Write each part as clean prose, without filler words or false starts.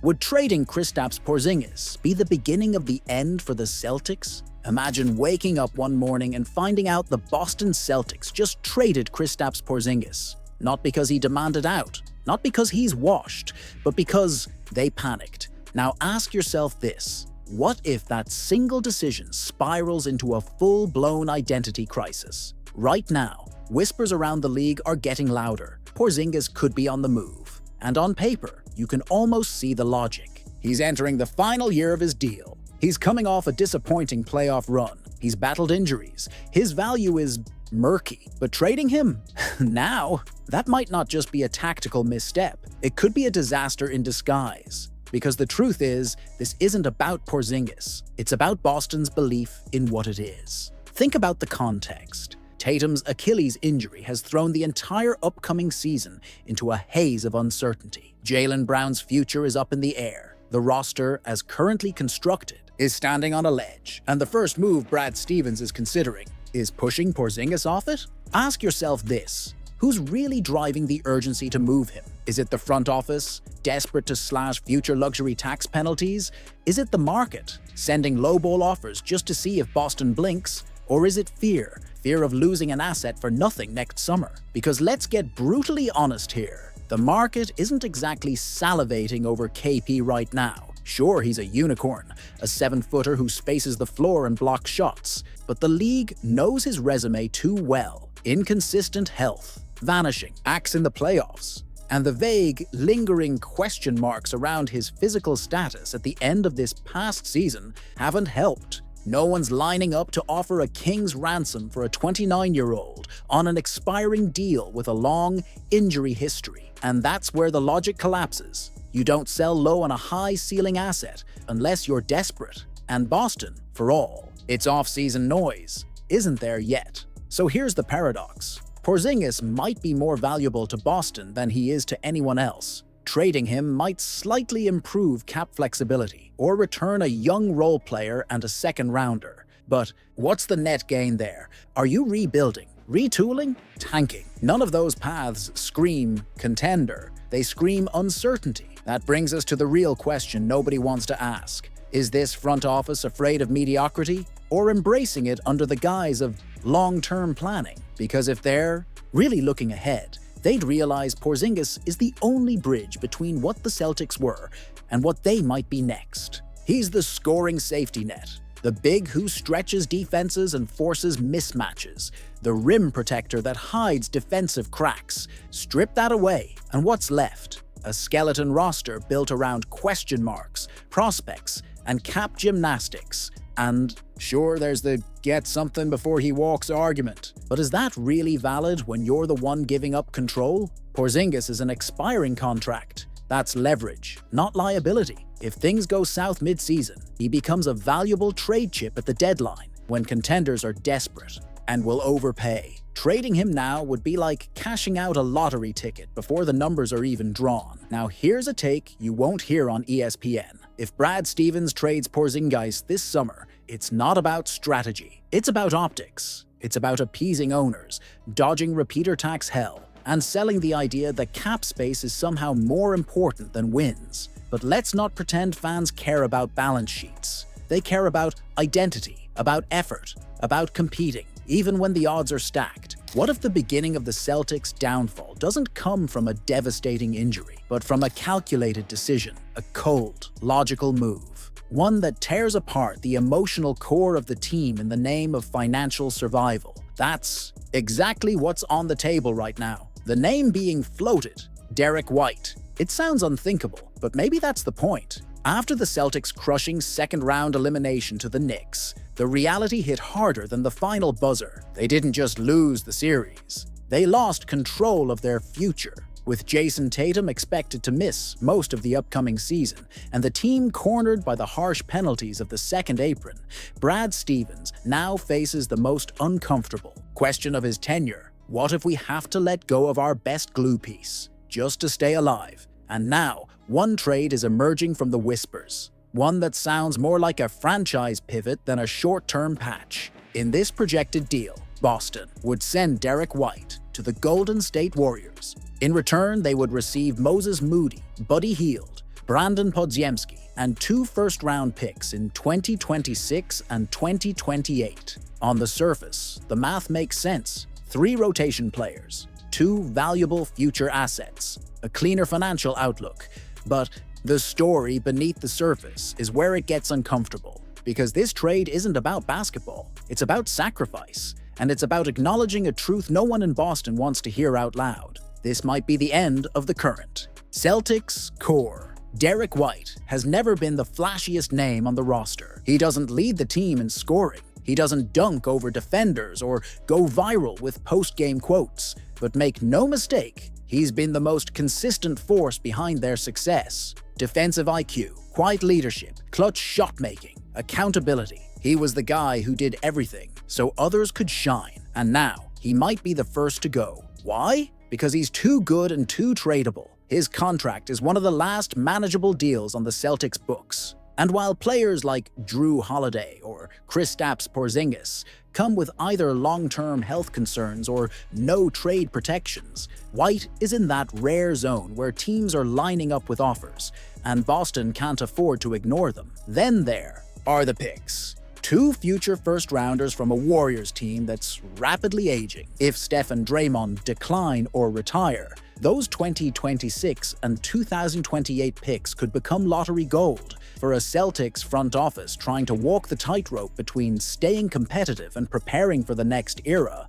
Would trading Kristaps Porziņģis be the beginning of the end for the Celtics? Imagine waking up one morning and finding out the Boston Celtics just traded Kristaps Porziņģis. Not because he demanded out, not because he's washed, but because they panicked. Now ask yourself this: what if that single decision spirals into a full-blown identity crisis? Right now, whispers around the league are getting louder. Porzingis could be on the move. And on paper, you can almost see the logic. He's entering the final year of his deal. He's coming off a disappointing playoff run. He's battled injuries. His value is murky. But trading him? Now? That might not just be a tactical misstep. It could be a disaster in disguise. Because the truth is, this isn't about Porzingis. It's about Boston's belief in what it is. Think about the context. Tatum's Achilles injury has thrown the entire upcoming season into a haze of uncertainty. Jaylen Brown's future is up in the air. The roster, as currently constructed, is standing on a ledge. And the first move Brad Stevens is considering is pushing Porzingis off it? Ask yourself this: who's really driving the urgency to move him? Is it the front office, desperate to slash future luxury tax penalties? Is it the market, sending lowball offers just to see if Boston blinks? Or is it fear? Fear of losing an asset for nothing next summer? Because let's get brutally honest here. The market isn't exactly salivating over KP right now. Sure, he's a unicorn, a 7-footer who spaces the floor and blocks shots. But the league knows his resume too well. Inconsistent health, vanishing acts in the playoffs, and the vague, lingering question marks around his physical status at the end of this past season haven't helped. No one's lining up to offer a king's ransom for a 29-year-old on an expiring deal with a long injury history. And that's where the logic collapses. You don't sell low on a high-ceiling asset unless you're desperate. And Boston, for all its off-season noise, isn't there yet. So here's the paradox. Porzingis might be more valuable to Boston than he is to anyone else. Trading him might slightly improve cap flexibility or return a young role player and a second-rounder. But what's the net gain there? Are you rebuilding, retooling, tanking? None of those paths scream contender. They scream uncertainty. That brings us to the real question nobody wants to ask. Is this front office afraid of mediocrity or embracing it under the guise of long-term planning? Because if they're really looking ahead, they'd realize Porzingis is the only bridge between what the Celtics were and what they might be next. He's the scoring safety net, the big who stretches defenses and forces mismatches, the rim protector that hides defensive cracks. Strip that away, and what's left? A skeleton roster built around question marks, prospects, and cap gymnastics. And sure, there's the get something before he walks argument. But is that really valid when you're the one giving up control? Porzingis is an expiring contract. That's leverage, not liability. If things go south mid-season, he becomes a valuable trade chip at the deadline when contenders are desperate and will overpay. Trading him now would be like cashing out a lottery ticket before the numbers are even drawn. Now here's a take you won't hear on ESPN. If Brad Stevens trades Porzingis this summer, it's not about strategy. It's about optics. It's about appeasing owners, dodging repeater tax hell, and selling the idea that cap space is somehow more important than wins. But let's not pretend fans care about balance sheets. They care about identity, about effort, about competing, even when the odds are stacked. What if the beginning of the Celtics' downfall doesn't come from a devastating injury, but from a calculated decision, a cold, logical move? One that tears apart the emotional core of the team in the name of financial survival. That's exactly what's on the table right now. The name being floated, Derrick White. It sounds unthinkable, but maybe that's the point. After the Celtics' crushing second-round elimination to the Knicks, the reality hit harder than the final buzzer. They didn't just lose the series. They lost control of their future. With Jason Tatum expected to miss most of the upcoming season, and the team cornered by the harsh penalties of the second apron, Brad Stevens now faces the most uncomfortable question of his tenure. What if we have to let go of our best glue piece, just to stay alive? And now, one trade is emerging from the whispers. One that sounds more like a franchise pivot than a short-term patch. In this projected deal, Boston would send Derrick White to the Golden State Warriors. In return, they would receive Moses Moody, Buddy Hield, Brandon Podziemski, and 2 first-round picks in 2026 and 2028. On the surface, the math makes sense. 3 rotation players, 2 valuable future assets, a cleaner financial outlook. But the story beneath the surface is where it gets uncomfortable. Because this trade isn't about basketball, it's about sacrifice. And it's about acknowledging a truth no one in Boston wants to hear out loud. This might be the end of the current. Celtics core. Derrick White has never been the flashiest name on the roster. He doesn't lead the team in scoring. He doesn't dunk over defenders or go viral with post-game quotes. But make no mistake, he's been the most consistent force behind their success. Defensive IQ, quiet leadership, clutch shot-making, accountability. He was the guy who did everything so others could shine. And now, he might be the first to go. Why? Because he's too good and too tradable. His contract is one of the last manageable deals on the Celtics books. And while players like Drew Holiday or Kristaps Porziņģis come with either long-term health concerns or no trade protections, White is in that rare zone where teams are lining up with offers, and Boston can't afford to ignore them. Then there are the picks. 2 future first-rounders from a Warriors team that's rapidly aging. If Steph and Draymond decline or retire, those 2026 and 2028 picks could become lottery gold for a Celtics front office trying to walk the tightrope between staying competitive and preparing for the next era.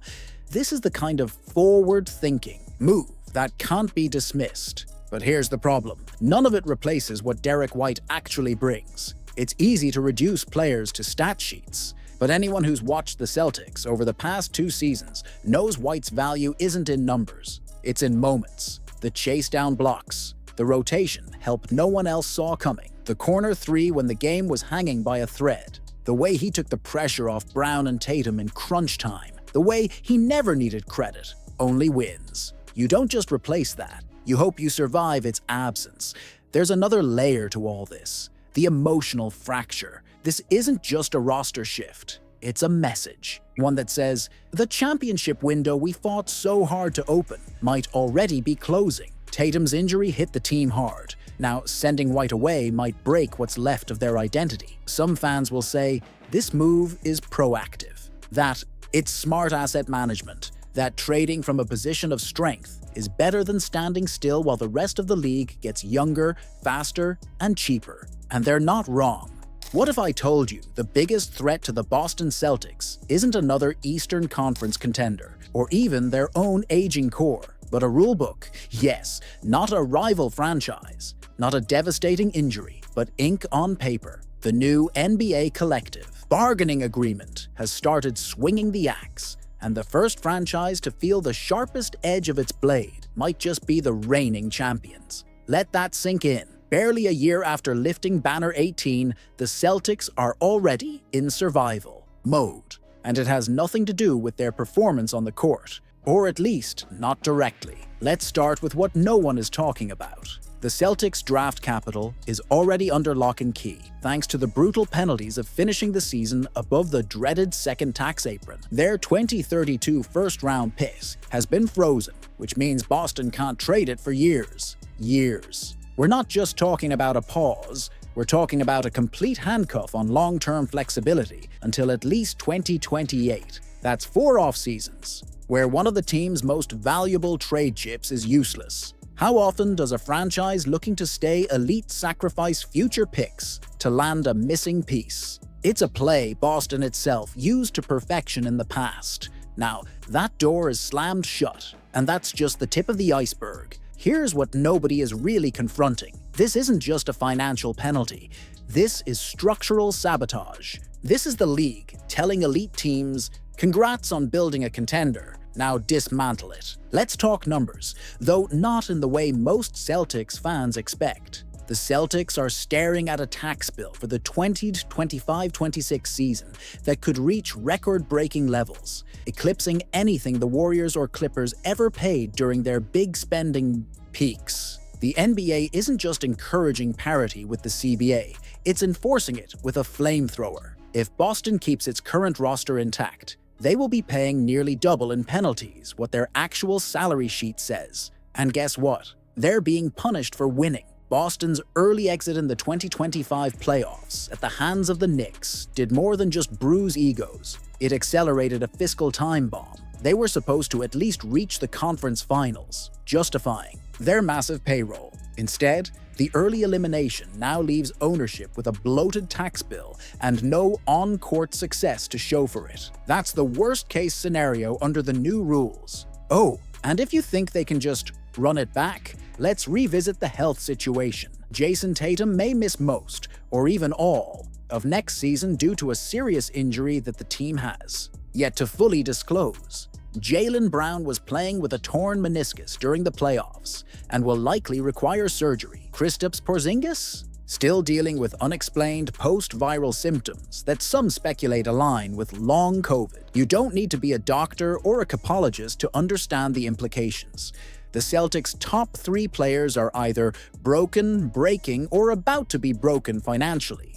This is the kind of forward-thinking move that can't be dismissed. But here's the problem. None of it replaces what Derrick White actually brings. It's easy to reduce players to stat sheets, but anyone who's watched the Celtics over the past 2 seasons knows White's value isn't in numbers. It's in moments. The chase down blocks, the rotation help no one else saw coming, the corner 3 when the game was hanging by a thread, the way he took the pressure off Brown and Tatum in crunch time, the way he never needed credit, only wins. You don't just replace that, you hope you survive its absence. There's another layer to all this. The emotional fracture. This isn't just a roster shift. It's a message. One that says, the championship window we fought so hard to open might already be closing. Tatum's injury hit the team hard. Now, sending White away might break what's left of their identity. Some fans will say, this move is proactive. That it's smart asset management. That trading from a position of strength is better than standing still while the rest of the league gets younger, faster, and cheaper. And they're not wrong. What if I told you the biggest threat to the Boston Celtics isn't another Eastern Conference contender, or even their own aging core, but a rulebook? Yes, not a rival franchise, not a devastating injury, but ink on paper. The new NBA collective bargaining agreement has started swinging the axe, and the first franchise to feel the sharpest edge of its blade might just be the reigning champions. Let that sink in. Barely a year after lifting Banner 18, the Celtics are already in survival mode. And it has nothing to do with their performance on the court, or at least not directly. Let's start with what no one is talking about. The Celtics' draft capital is already under lock and key, thanks to the brutal penalties of finishing the season above the dreaded second tax apron. Their 2032 first-round pick has been frozen, which means Boston can't trade it for years. We're not just talking about a pause, we're talking about a complete handcuff on long-term flexibility until at least 2028. That's 4 off-seasons, where one of the team's most valuable trade chips is useless. How often does a franchise looking to stay elite sacrifice future picks to land a missing piece? It's a play Boston itself used to perfection in the past. Now, that door is slammed shut, and that's just the tip of the iceberg. Here's what nobody is really confronting. This isn't just a financial penalty. This is structural sabotage. This is the league telling elite teams, congrats on building a contender, now dismantle it. Let's talk numbers, though not in the way most Celtics fans expect. The Celtics are staring at a tax bill for the 2025-26 season that could reach record-breaking levels, eclipsing anything the Warriors or Clippers ever paid during their big spending peaks. The NBA isn't just encouraging parity with the CBA, it's enforcing it with a flamethrower. If Boston keeps its current roster intact, they will be paying nearly double in penalties what their actual salary sheet says. And guess what? They're being punished for winning. Boston's early exit in the 2025 playoffs at the hands of the Knicks did more than just bruise egos. It accelerated a fiscal time bomb. They were supposed to at least reach the conference finals, justifying their massive payroll. Instead, the early elimination now leaves ownership with a bloated tax bill and no on-court success to show for it. That's the worst-case scenario under the new rules. Oh, and if you think they can just run it back, let's revisit the health situation. Jason Tatum may miss most, or even all, of next season due to a serious injury that the team has yet to fully disclose. Jaylen Brown was playing with a torn meniscus during the playoffs and will likely require surgery. Kristaps Porziņģis? Still dealing with unexplained post-viral symptoms that some speculate align with long COVID. You don't need to be a doctor or a capologist to understand the implications. The Celtics' top 3 players are either broken, breaking, or about to be broken financially.